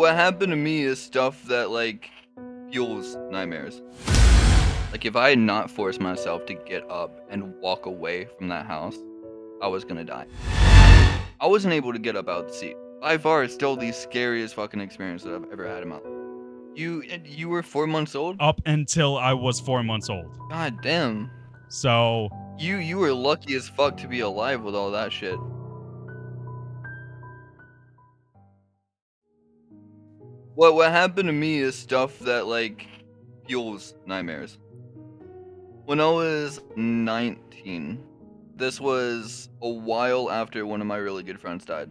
what happened to me is stuff that, like, fuels nightmares. Like, if I had not forced myself to get up and walk away from that house, I was gonna die. I wasn't able to get up out of the seat. By far, it's still the scariest fucking experience that I've ever had in my life. You were 4 months old? Up until I was 4 months old. God damn. So You were lucky as fuck to be alive with all that shit. What happened to me is stuff that, like, fuels nightmares. When I was 19, this was a while after one of my really good friends died.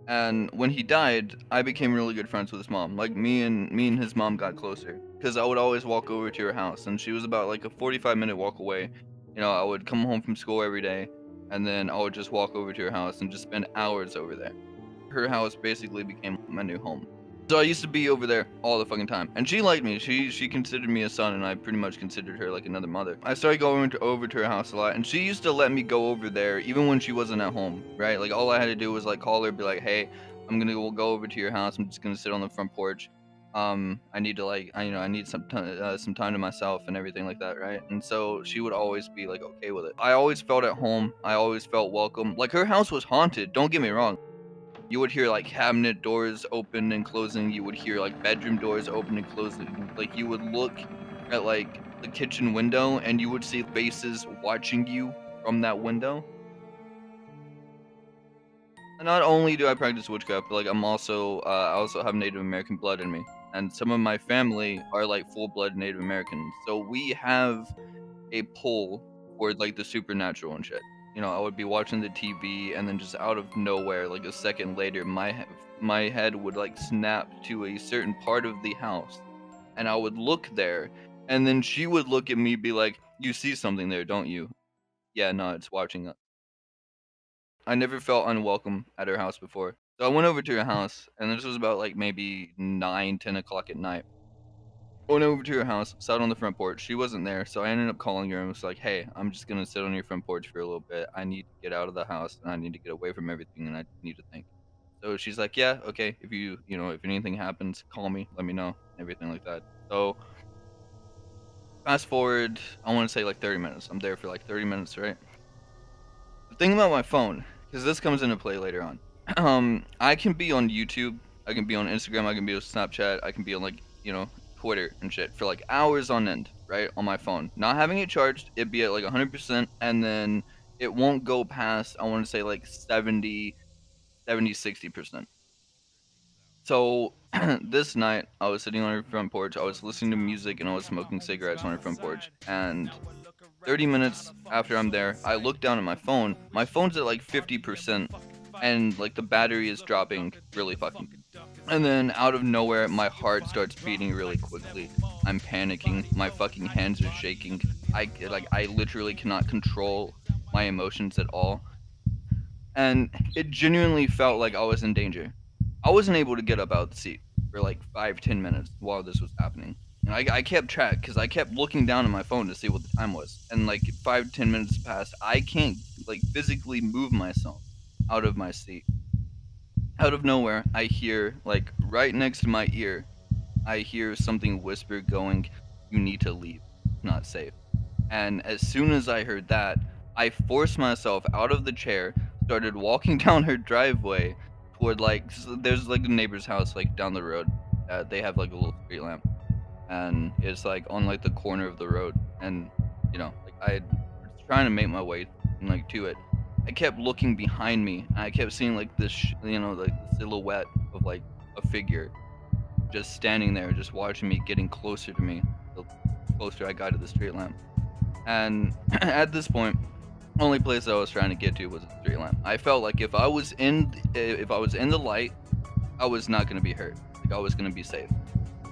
And when he died, I became really good friends with his mom. Like, me and his mom got closer because I would always walk over to her house, and she was about like a 45-minute walk away. You know, I would come home from school every day, and then I would just walk over to her house and just spend hours over there. Her house basically became my new home. So I used to be over there all the fucking time, and she liked me. She considered me a son, and I pretty much considered her like another mother. I started going over to her house a lot, and she used to let me go over there even when she wasn't at home, right? Like, all I had to do was like call her, be like, "Hey, I'm gonna go over to your house. I'm just gonna sit on the front porch. I need to I need some time to myself and everything like that, right?" And so she would always be like okay with it. I always felt at home. I always felt welcome. Like, her house was haunted. Don't get me wrong. You would hear like cabinet doors open and closing. You would hear like bedroom doors open and closing. Like, you would look at like the kitchen window and you would see faces watching you from that window. And not only do I practice witchcraft, but like I also have Native American blood in me. And some of my family are like full blood Native Americans. So we have a pull for like the supernatural and shit. You know, I would be watching the TV, and then just out of nowhere, like a second later, my head would like snap to a certain part of the house, and I would look there, and then she would look at me, be like, "You see something there, don't you?" "Yeah, no, it's watching us." I never felt unwelcome at her house before. So I went over to her house, and this was about like maybe 9, 10 o'clock at night. Went over to her house, sat on the front porch. She wasn't there, so I ended up calling her and was like, "Hey, I'm just gonna sit on your front porch for a little bit. I need to get out of the house, and I need to get away from everything, and I need to think." So she's like, "Yeah, okay. If if anything happens, call me, let me know, everything like that." So fast forward, I want to say like 30 minutes. I'm there for like 30 minutes, right? The thing about my phone, because this comes into play later on, I can be on YouTube, I can be on Instagram, I can be on Snapchat, I can be on like, Twitter and shit for like hours on end, right? On my phone. Not having it charged, it'd be at like 100%, and then it won't go past, I want to say like 60%. So this night, I was sitting on her front porch, I was listening to music, and I was smoking cigarettes on her front porch, and 30 minutes after I'm there, I look down at my phone. My phone's at like 50%, and like the battery is dropping really fucking good. And then out of nowhere, my heart starts beating really quickly. I'm panicking. My fucking hands are shaking. I literally cannot control my emotions at all. And it genuinely felt like I was in danger. I wasn't able to get up out of the seat for like 5, 10 minutes while this was happening. And I kept track because I kept looking down at my phone to see what the time was. And like 5, 10 minutes passed. I can't like physically move myself out of my seat. Out of nowhere, I hear like right next to my ear, I hear something whisper going, "You need to leave. It's not safe." And as soon as I heard that, I forced myself out of the chair, started walking down her driveway toward there's like a neighbor's house like down the road. They have like a little street lamp, and it's like on like the corner of the road. And like I was trying to make my way like to it. I kept looking behind me, and I kept seeing like this, like the silhouette of like a figure just standing there, just watching me, getting closer to me. The closer I got to the street lamp. And at this point, only place I was trying to get to was a street lamp. I felt like if I was in the light, I was not gonna be hurt. Like, I was gonna be safe.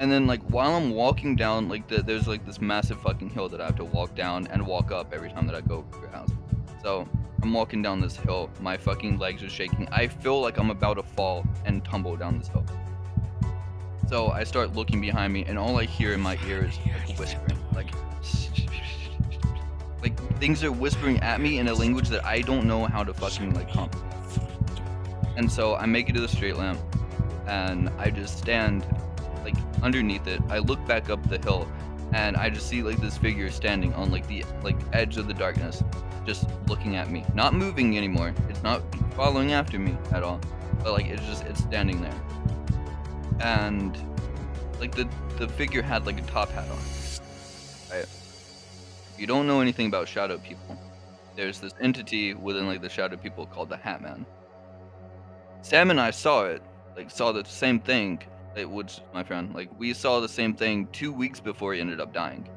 And then like while I'm walking down, like there's like this massive fucking hill that I have to walk down and walk up every time that I go to your house. So I'm walking down this hill, my fucking legs are shaking. I feel like I'm about to fall and tumble down this hill. So I start looking behind me, and all I hear in my ear is like whispering, like things are whispering at me in a language that I don't know how to fucking like comprehend. And so I make it to the street lamp. and I just stand like underneath it. I look back up the hill, and I just see like this figure standing on like the edge of the darkness, just looking at me, not moving anymore. It's not following after me at all, but like it's standing there. And like the figure had like a top hat on, right? If you don't know anything about shadow people, there's this entity within like the shadow people called the Hat Man. Sam and I saw it, like saw the same thing. It was my friend. Like we saw the same thing 2 weeks before he ended up dying.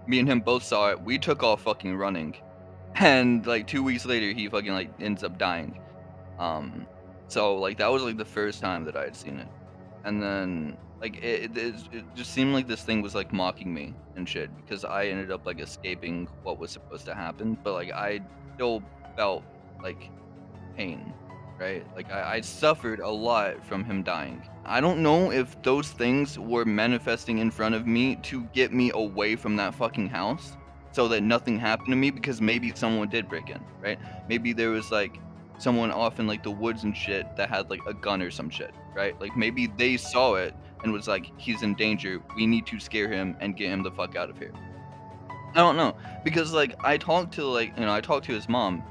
Me and him both saw it. We took off fucking running, and like 2 weeks later, he fucking like ends up dying. Um, so like that was like the first time that I had seen it, and then like it just seemed like this thing was like mocking me and shit because I ended up like escaping what was supposed to happen, but like I still felt like pain, right? Like I suffered a lot from him dying. I don't know if those things were manifesting in front of me to get me away from that fucking house so that nothing happened to me because maybe someone did break in, right? Maybe there was like someone off in like the woods and shit that had like a gun or some shit, right? Like maybe they saw it and was like, he's in danger. We need to scare him and get him the fuck out of here. I don't know because like I talked to I talked to his mom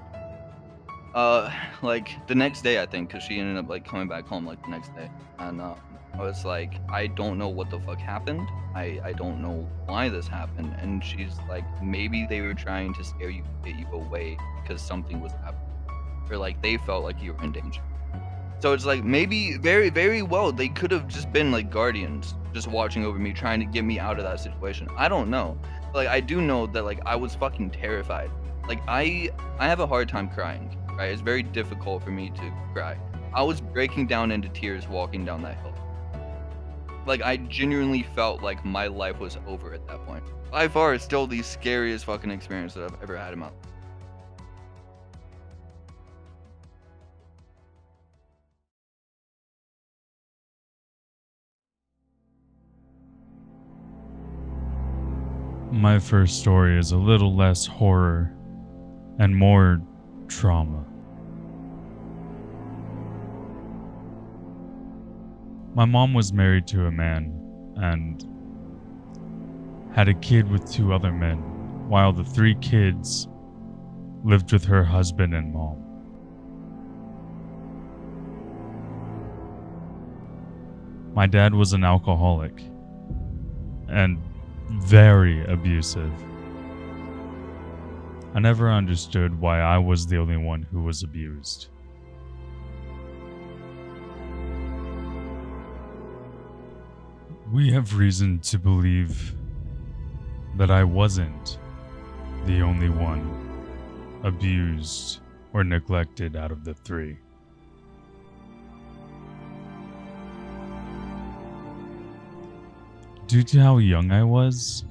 uh, like the next day, I think, because she ended up like coming back home like the next day, and I was like, I don't know what the fuck happened. I don't know why this happened, and she's like, maybe they were trying to scare you, get you away because something was happening, or like they felt like you were in danger. So it's like maybe very very well they could have just been like guardians, just watching over me, trying to get me out of that situation. I don't know. Like I do know that like I was fucking terrified. Like I have a hard time crying, right? It's very difficult for me to cry. I was breaking down into tears walking down that hill. Like I genuinely felt like my life was over at that point. By far, it's still the scariest fucking experience that I've ever had in my life. My first story is a little less horror and more trauma. My mom was married to a man and had a kid with 2 other men, while the 3 kids lived with her husband and mom. My dad was an alcoholic and very abusive. I never understood why I was the only one who was abused. We have reason to believe that I wasn't the only one abused or neglected out of the 3. Due to how young I was,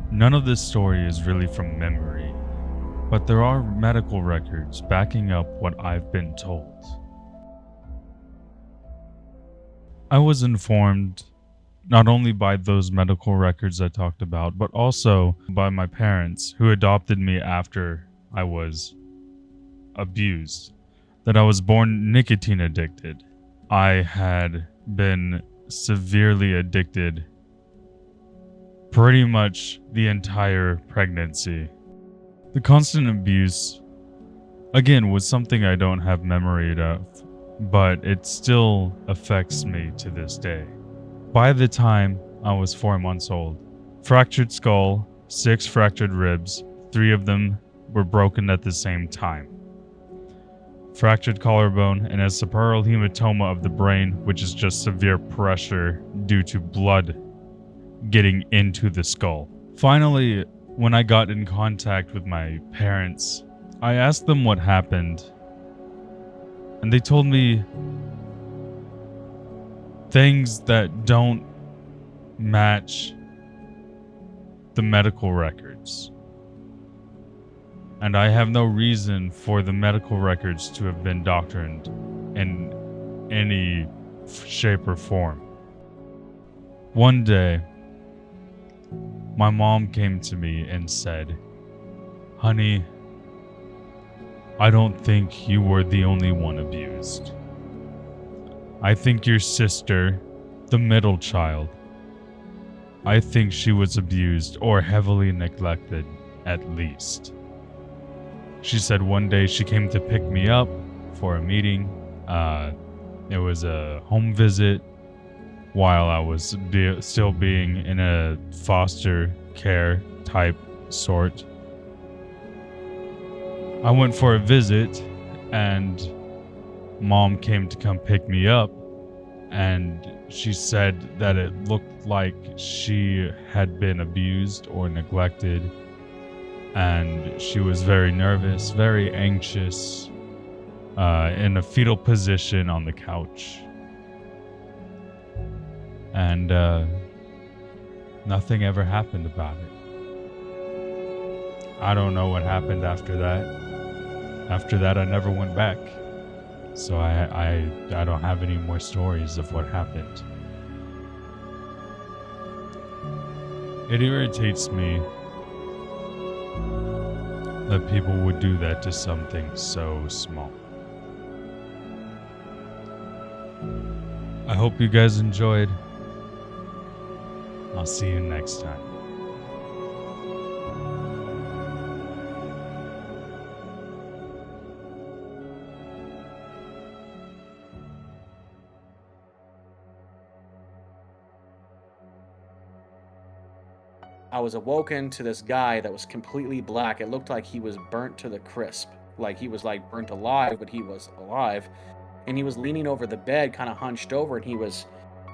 none of this story is really from memory, but there are medical records backing up what I've been told. I was informed not only by those medical records I talked about, but also by my parents who adopted me after I was abused, that I was born nicotine addicted. I had been severely addicted pretty much the entire pregnancy. The constant abuse, again, was something I don't have memory of, but it still affects me to this day. By the time I was 4 months old, fractured skull, 6 fractured ribs, 3 of them were broken at the same time. Fractured collarbone and a subdural hematoma of the brain, which is just severe pressure due to blood getting into the skull. Finally, when I got in contact with my parents, I asked them what happened, and they told me things that don't match the medical records. And I have no reason for the medical records to have been doctrined in any shape or form. One day, my mom came to me and said, "Honey, I don't think you were the only one abused. I think your sister, the middle child, I think she was abused or heavily neglected, at least. She said one day she came to pick me up for a meeting. It was a home visit while I was still being in a foster care type sort. I went for a visit and mom came to come pick me up, and she said that it looked like she had been abused or neglected, and she was very nervous, very anxious, in a fetal position on the couch. And nothing ever happened about it. I don't know what happened after that. After that, I never went back. So I don't have any more stories of what happened. It irritates me that people would do that to something so small. I hope you guys enjoyed. I'll see you next time. I was awoken to this guy that was completely black. It looked like he was burnt to the crisp. Like he was like burnt alive, but he was alive. And he was leaning over the bed, kind of hunched over, and he was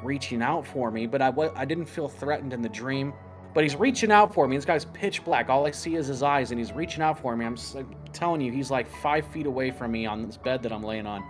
reaching out for me. But I didn't feel threatened in the dream. But he's reaching out for me. This guy's pitch black. All I see is his eyes, and he's reaching out for me. I'm telling you, he's like 5 feet away from me on this bed that I'm laying on.